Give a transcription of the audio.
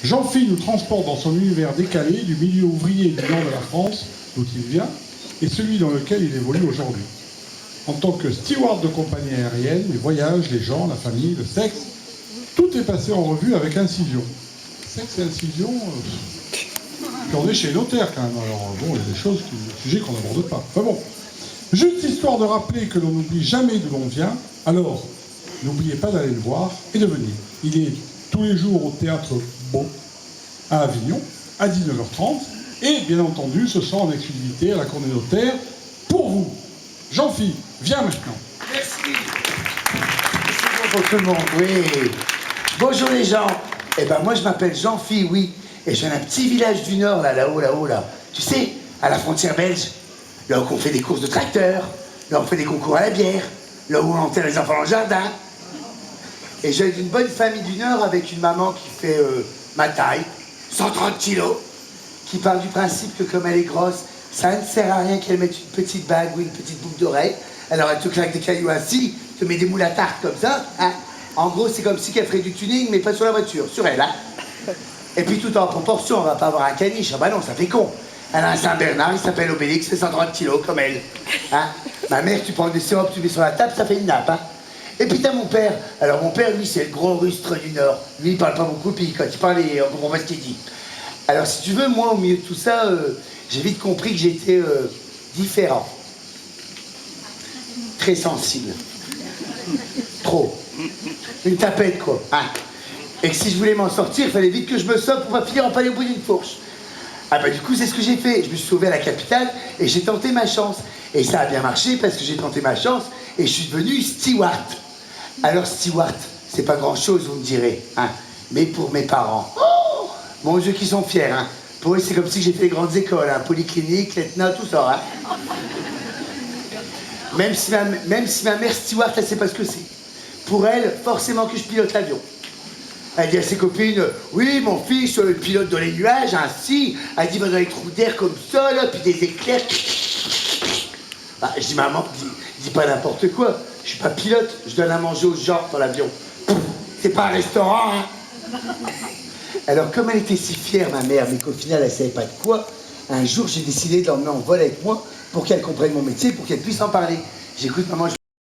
Jean-Phi nous transporte dans son univers décalé du milieu ouvrier du nord de la France, d'où il vient, et celui dans lequel il évolue aujourd'hui. En tant que steward de compagnie aérienne, les voyages, les gens, la famille, le sexe, tout est passé en revue avec incision. Sexe et incision, puis on est chez les notaires quand même, alors bon, il y a des choses, des sujets qu'on n'aborde pas. Enfin bon, juste histoire de rappeler que l'on n'oublie jamais d'où l'on vient, alors n'oubliez pas d'aller le voir et de venir. Il est tous les jours au Théâtre Beau, à Avignon, à 19h30, et bien entendu, ce soir en exclusivité à la Cour des notaires, pour vous. Jean-Phi, viens maintenant. Merci. C'est bon pour tout le monde, oui. Bonjour les gens. Eh ben moi je m'appelle Jean-Phi, oui. Et je viens d'un petit village du Nord, là-haut, là. Tu sais, à la frontière belge. Là où on fait des courses de tracteurs, là où on fait des concours à la bière, là où on enterre les enfants dans le jardin. Et j'ai d'une bonne famille du Nord avec une maman qui fait ma taille, 130 kilos, qui part du principe que comme elle est grosse, ça ne sert à rien qu'elle mette une petite bague ou une petite boucle d'oreille. Alors elle te claque des cailloux ainsi, te met des moules à tarte comme ça. Hein. En gros, c'est comme si qu'elle ferait du tuning, mais pas sur la voiture, sur elle. Hein. Et puis tout en proportion, on va pas avoir un caniche. Ah bah non, ça fait con. Elle a un Saint-Bernard, il s'appelle Obélix, fait 130 kilos comme elle. Hein. Ma mère, tu prends des sirops, tu mets sur la table, ça fait une nappe. Hein. Et puis t'as mon père. Alors mon père, lui, c'est le gros rustre du Nord. Lui, il parle pas beaucoup, puis quand il parle, on comprend pas ce qu'il dit. Alors si tu veux, moi, au milieu de tout ça, j'ai vite compris que j'étais différent. Très sensible. Trop. Une tapette, quoi. Hein. Et que si je voulais m'en sortir, il fallait vite que je me sauve pour pas finir en palais au bout d'une fourche. Ah bah du coup, c'est ce que j'ai fait. Je me suis sauvé à la capitale et j'ai tenté ma chance. Et ça a bien marché parce que j'ai tenté ma chance et je suis devenu steward. Alors steward, c'est pas grand-chose, vous me direz, hein. Mais pour mes parents, oh, mon Dieu, qu'ils sont fiers, hein. Pour eux, c'est comme si j'ai fait les grandes écoles, hein, polyclinique, l'ETNA, tout ça, hein. Même si ma mère steward, elle sait pas ce que c'est. Pour elle, forcément que je pilote l'avion. Elle dit à ses copines, oui, mon fils, pilote dans les nuages, ainsi. Elle dit, va dans les trous d'air comme ça, là, puis des éclairs. Bah, je dis, maman, dis pas n'importe quoi. Je suis pas pilote, je donne à manger aux gens dans l'avion. C'est pas un restaurant, hein. Alors, comme elle était si fière, ma mère, mais qu'au final, elle savait pas de quoi, un jour, j'ai décidé de l'emmener en vol avec moi pour qu'elle comprenne mon métier, pour qu'elle puisse en parler. J'écoute, maman,